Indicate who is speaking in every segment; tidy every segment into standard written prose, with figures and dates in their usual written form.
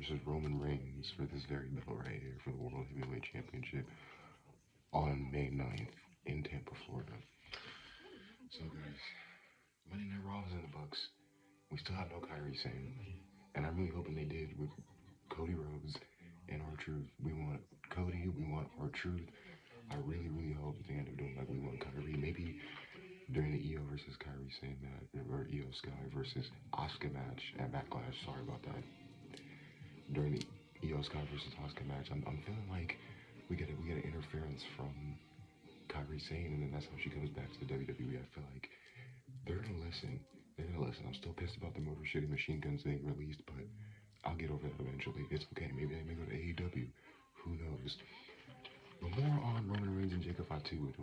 Speaker 1: versus Roman Reigns for this very belt right here for the World Heavyweight Championship on May 9th in Tampa, Florida. So guys, Monday Night Raw is in the books. We still have no Kyrie Sane, and I'm really hoping they did with Cody Rhodes and R-Truth. We want Cody, we want R-Truth. I really, really hope that they end up doing like we want Kyrie. Maybe during the Io versus Kyrie Sane match, or Io Sky versus Asuka match at Backlash. Sorry about that. During the Io Sky versus Asuka match, I'm feeling like we get an interference from Kyrie Sane, and then that's how she comes back to the WWE. I feel like they're gonna listen. They're gonna listen. I'm still pissed about the Motor City Machine Guns being released, but I'll get over that eventually. It's okay. Maybe they may go to AEW. Who knows? But more on Roman Reigns and Jacob Fatu.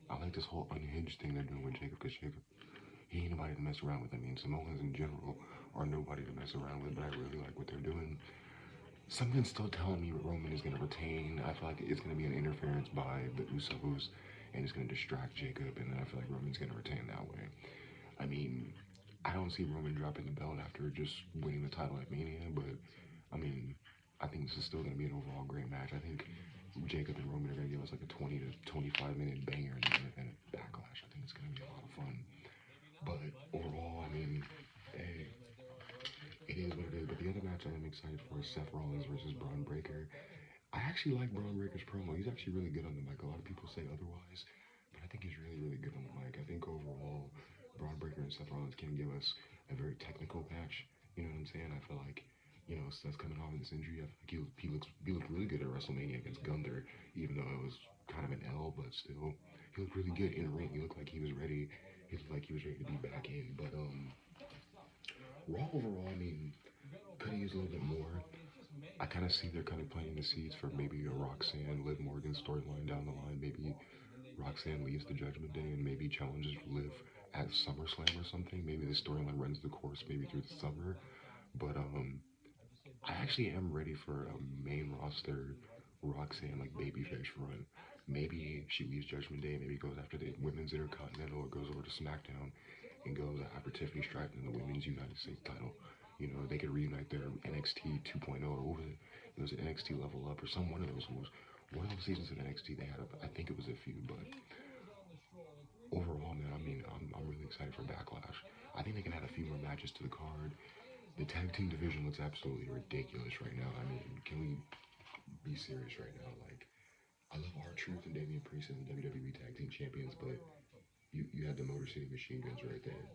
Speaker 1: I like this whole unhinged thing they're doing with Jacob, because Jacob, he ain't nobody to mess around with. I mean, Samoans in general are nobody to mess around with, but I really like what they're doing. Something's still telling me Roman is going to retain. I feel like it's going to be an interference by the Usos, and it's going to distract Jacob, and then I feel like Roman's going to retain that way. I mean, I don't see Roman dropping the belt after just winning the title at Mania, but I mean, I think this is still going to be an overall great match. I think Jacob and Roman are going to give us like a 20 to 25 minute banger and a Backlash. I think it's going to be a lot of fun. But overall, I mean, hey, it is what it is. But the other match I am excited for is Seth Rollins versus Braun Breaker. I actually like Braun Breaker's promo. He's actually really good on the mic. A lot of people say otherwise, but I think he's really, really good on the mic. I think overall, Braun Breaker and Seth Rollins can give us a very technical match. You know what I'm saying? I feel like, you know, Seth's coming off of this injury. I feel like he looked really good at WrestleMania against Gunther, even though it was kind of an L, but still, he looked really good in the ring. He looked like he was ready. He looked like he was ready to be back in. But Raw overall, I mean, could have used a little bit more. I kind of see they're kind of planting the seeds for maybe a Roxanne, Liv Morgan storyline down the line. Maybe Roxanne leaves the Judgment Day and maybe challenges Liv at SummerSlam or something. Maybe the storyline runs the course maybe through the summer. But I actually am ready for a main roster Roxanne like babyface run. Maybe she leaves Judgment Day, maybe goes after the Women's Intercontinental or goes over to SmackDown and goes after Tiffany Stratton in the Women's United States title. You know, they could reunite their NXT 2.0 or what was it? It was an NXT Level Up or some one of those was one of those seasons of NXT they had. I think it was a few, but overall, man, I mean, I'm really excited for Backlash. I think they can add a few more matches to the card. The tag team division looks absolutely ridiculous right now. I mean, can we be serious right now? Like, I love R-Truth and Damian Priest as the WWE Tag Team Champions, but you had the Motor City Machine Guns right there.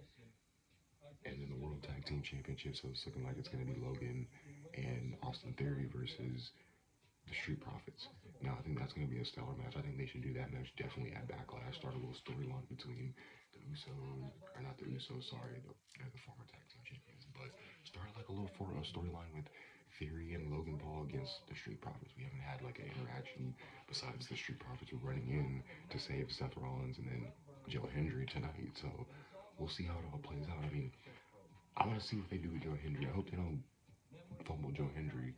Speaker 1: And then the World Tag Team Championship, so it's looking like it's going to be Logan and Austin Theory versus the Street Profits. Now, I think that's going to be a stellar match. I think they should do that match definitely at Backlash. Start a little storyline between the Usos, or not the Usos, sorry, the former tag team champions. But start like a little storyline with Theory and Logan Paul against the Street Profits. We haven't had like an interaction besides the Street Profits running in to save Seth Rollins and then Joe Hendry tonight. So we'll see how it all plays out. I mean, I want to see what they do with Joe Hendry. I hope they don't fumble Joe Hendry,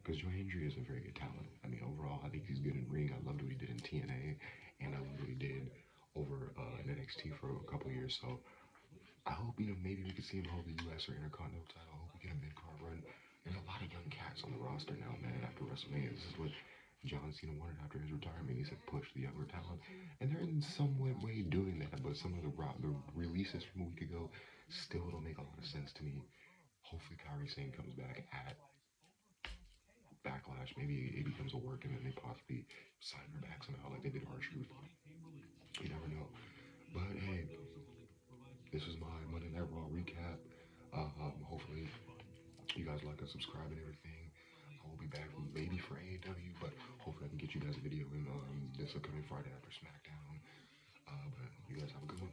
Speaker 1: because Joe Hendry is a very good talent. I mean, overall, I think he's good in ring. I loved what he did in TNA, and I loved what he did over in NXT for a couple of years. So I hope, you know, maybe we could see him hold the US or Intercontinental title. I hope we get a mid-card run. There's a lot of young cats on the roster now, man, after WrestleMania. This is what John Cena wanted after his retirement. He said push the younger talent. And they're in some way doing that, but some of the releases from a week ago still don't make a lot of sense to me. Hopefully Kyrie Sane comes back at Backlash. Maybe it becomes a work and then they possibly sign her back somehow like they did R-Truth. You never know. But hey, this is my Monday Night Raw recap. Hopefully you guys like and subscribe and everything. I will be back maybe for AEW, but hopefully I can get you guys a video in this upcoming Friday after SmackDown. But you guys have a good one.